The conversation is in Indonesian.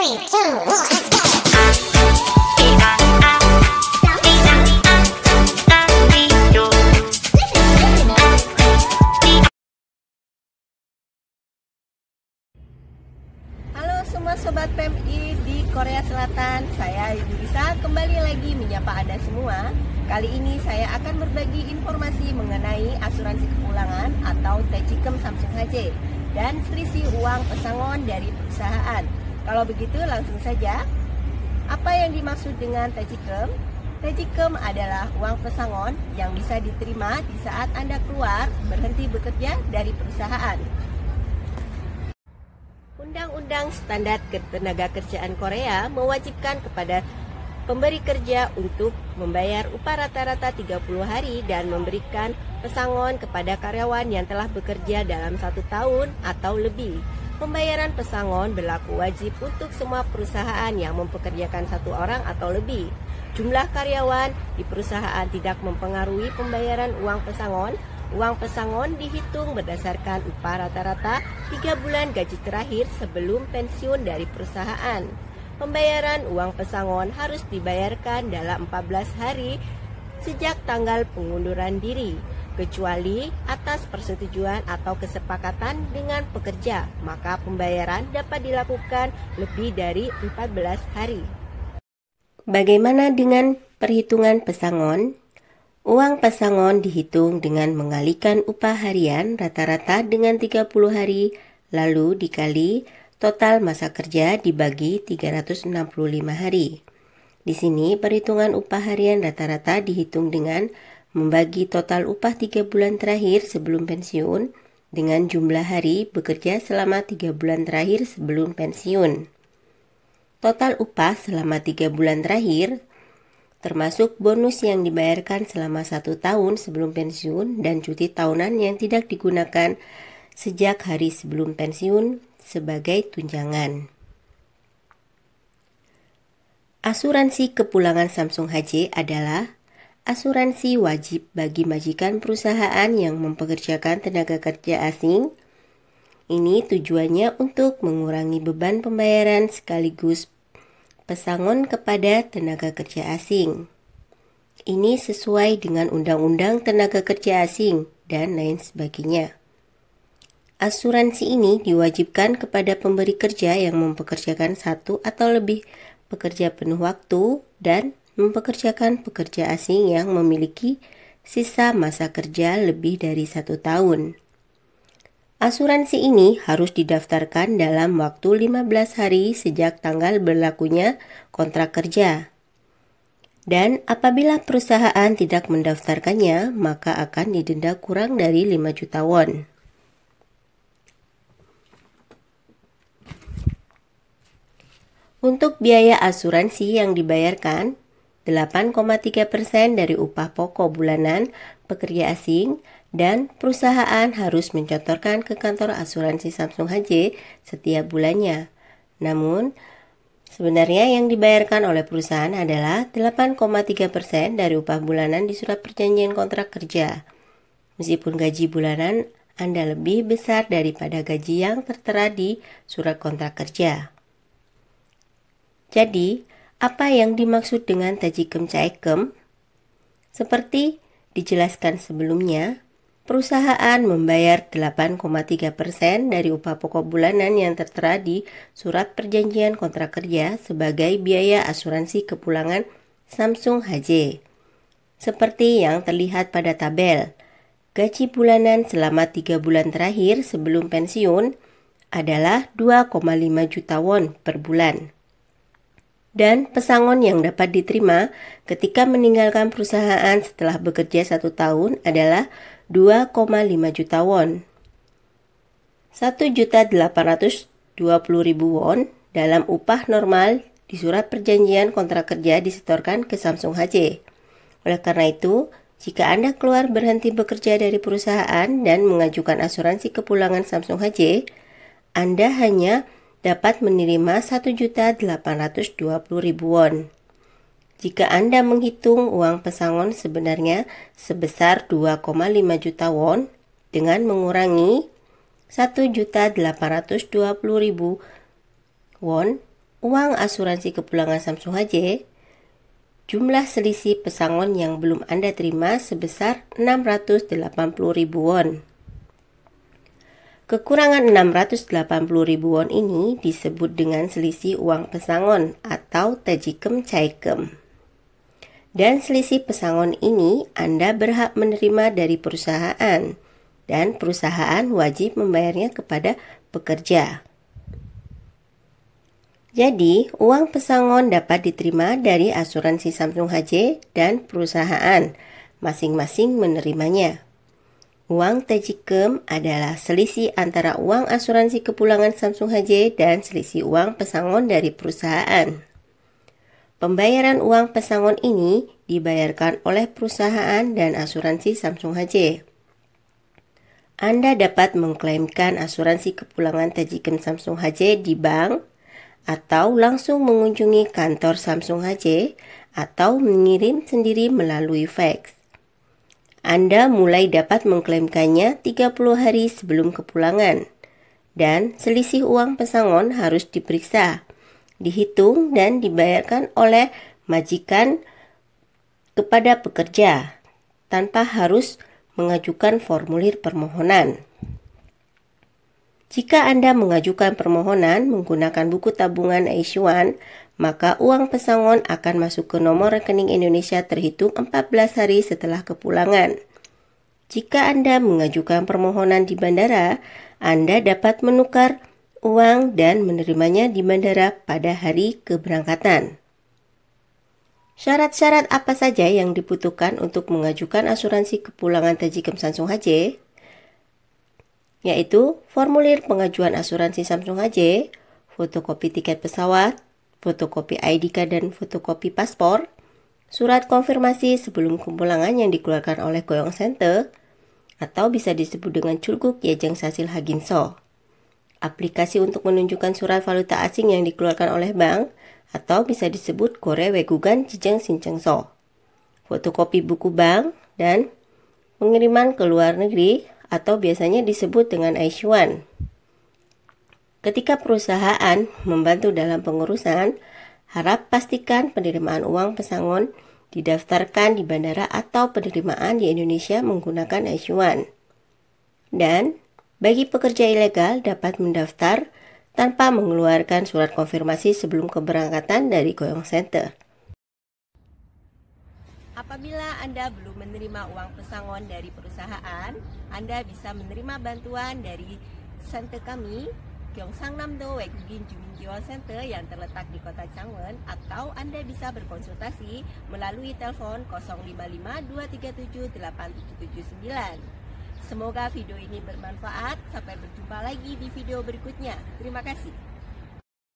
3, 2, 1, let's go. Halo semua Sobat PMI di Korea Selatan, saya Ibu Lisa kembali lagi menyapa Anda semua. Kali ini saya akan berbagi informasi mengenai asuransi kepulangan atau Taejikeum Samsung HJ dan selisih uang pesangon dari perusahaan. Kalau begitu langsung saja. Apa yang dimaksud dengan Taejikeum? Taejikeum adalah uang pesangon yang bisa diterima di saat Anda keluar berhenti bekerja dari perusahaan. Undang-Undang Standar Ketenagakerjaan Korea mewajibkan kepada pemberi kerja untuk membayar upah rata-rata 30 hari dan memberikan pesangon kepada karyawan yang telah bekerja dalam 1 tahun atau lebih. Pembayaran pesangon berlaku wajib untuk semua perusahaan yang mempekerjakan 1 orang atau lebih. Jumlah karyawan di perusahaan tidak mempengaruhi pembayaran uang pesangon. Uang pesangon dihitung berdasarkan upah rata-rata 3 bulan gaji terakhir sebelum pensiun dari perusahaan. Pembayaran uang pesangon harus dibayarkan dalam 14 hari sejak tanggal pengunduran diri, kecuali atas persetujuan atau kesepakatan dengan pekerja, maka pembayaran dapat dilakukan lebih dari 14 hari. Bagaimana dengan perhitungan pesangon? Uang pesangon dihitung dengan mengalihkan upah harian rata-rata dengan 30 hari, lalu dikali total masa kerja dibagi 365 hari. Di sini perhitungan upah harian rata-rata dihitung dengan membagi total upah 3 bulan terakhir sebelum pensiun dengan jumlah hari bekerja selama 3 bulan terakhir sebelum pensiun. Total upah selama 3 bulan terakhir termasuk bonus yang dibayarkan selama 1 tahun sebelum pensiun dan cuti tahunan yang tidak digunakan sejak hari sebelum pensiun sebagai tunjangan. Asuransi kepulangan Samsung HJ adalah asuransi wajib bagi majikan perusahaan yang mempekerjakan tenaga kerja asing. Ini tujuannya untuk mengurangi beban pembayaran sekaligus pesangon kepada tenaga kerja asing. Ini sesuai dengan Undang-Undang Tenaga Kerja Asing dan lain sebagainya. Asuransi ini diwajibkan kepada pemberi kerja yang mempekerjakan 1 atau lebih pekerja penuh waktu dan mempekerjakan pekerja asing yang memiliki sisa masa kerja lebih dari 1 tahun. Asuransi ini harus didaftarkan dalam waktu 15 hari sejak tanggal berlakunya kontrak kerja. Dan apabila perusahaan tidak mendaftarkannya, maka akan didenda kurang dari 5 juta won. Untuk biaya asuransi yang dibayarkan, 8,3% dari upah pokok bulanan pekerja asing dan perusahaan harus mencantorkan ke kantor asuransi Samsung HJ setiap bulannya. Namun, sebenarnya yang dibayarkan oleh perusahaan adalah 8,3% dari upah bulanan di surat perjanjian kontrak kerja. Meskipun gaji bulanan Anda lebih besar daripada gaji yang tertera di surat kontrak kerja. Jadi, apa yang dimaksud dengan Taejikeum Chaekeum? Seperti dijelaskan sebelumnya, perusahaan membayar 8,3% dari upah pokok bulanan yang tertera di surat perjanjian kontrak kerja sebagai biaya asuransi kepulangan Samsung HJ. Seperti yang terlihat pada tabel, gaji bulanan selama 3 bulan terakhir sebelum pensiun adalah 2,5 juta won per bulan. Dan pesangon yang dapat diterima ketika meninggalkan perusahaan setelah bekerja 1 tahun adalah 2,5 juta won. 1.820.000 won dalam upah normal di surat perjanjian kontrak kerja disetorkan ke Samsung HJ. Oleh karena itu, jika Anda keluar berhenti bekerja dari perusahaan dan mengajukan asuransi kepulangan Samsung HJ, Anda hanya dapat menerima 1.820.000 won. Jika Anda menghitung uang pesangon sebenarnya sebesar 2,5 juta won dengan mengurangi 1.820.000 won uang asuransi kepulangan Samsung HJ, jumlah selisih pesangon yang belum Anda terima sebesar 680.000 won. Kekurangan 680.000 won ini disebut dengan selisih uang pesangon atau tajikem caikem. Dan selisih pesangon ini Anda berhak menerima dari perusahaan, dan perusahaan wajib membayarnya kepada pekerja. Jadi, uang pesangon dapat diterima dari asuransi Samsung HJ dan perusahaan, masing-masing menerimanya. Uang tajikem adalah selisih antara uang asuransi kepulangan Samsung HJ dan selisih uang pesangon dari perusahaan. Pembayaran uang pesangon ini dibayarkan oleh perusahaan dan asuransi Samsung HJ. Anda dapat mengklaimkan asuransi kepulangan tajikem Samsung HJ di bank, atau langsung mengunjungi kantor Samsung HJ, atau mengirim sendiri melalui fax. Anda mulai dapat mengklaimkannya 30 hari sebelum kepulangan, dan selisih uang pesangon harus diperiksa, dihitung, dan dibayarkan oleh majikan kepada pekerja, tanpa harus mengajukan formulir permohonan. Jika Anda mengajukan permohonan menggunakan buku tabungan Aishuan, maka uang pesangon akan masuk ke nomor rekening Indonesia terhitung 14 hari setelah kepulangan. Jika Anda mengajukan permohonan di bandara, Anda dapat menukar uang dan menerimanya di bandara pada hari keberangkatan. Syarat-syarat apa saja yang dibutuhkan untuk mengajukan asuransi kepulangan tajikem Samsung HJ? Yaitu formulir pengajuan asuransi Samsung HJ, fotokopi tiket pesawat, fotokopi ID card dan fotokopi paspor, surat konfirmasi sebelum kepulangan yang dikeluarkan oleh Goyong Center, atau bisa disebut dengan Chulguk Yejeng Sasil Haginso, aplikasi untuk menunjukkan surat valuta asing yang dikeluarkan oleh bank, atau bisa disebut Gore Wegugan Jijeng Sinchengso, fotokopi buku bank, dan pengiriman ke luar negeri, atau biasanya disebut dengan Aishuan. Ketika perusahaan membantu dalam pengurusan, harap pastikan penerimaan uang pesangon didaftarkan di bandara atau penerimaan di Indonesia menggunakan Aishuan. Dan bagi pekerja ilegal dapat mendaftar tanpa mengeluarkan surat konfirmasi sebelum keberangkatan dari Goyong Center. Apabila Anda belum menerima uang pesangon dari perusahaan, Anda bisa menerima bantuan dari center kami, Gyeongsangnam-do Waegugin Juminjiwon Center yang terletak di kota Changwon, atau Anda bisa berkonsultasi melalui telepon 055-237-8779. Semoga video ini bermanfaat. Sampai berjumpa lagi di video berikutnya. Terima kasih.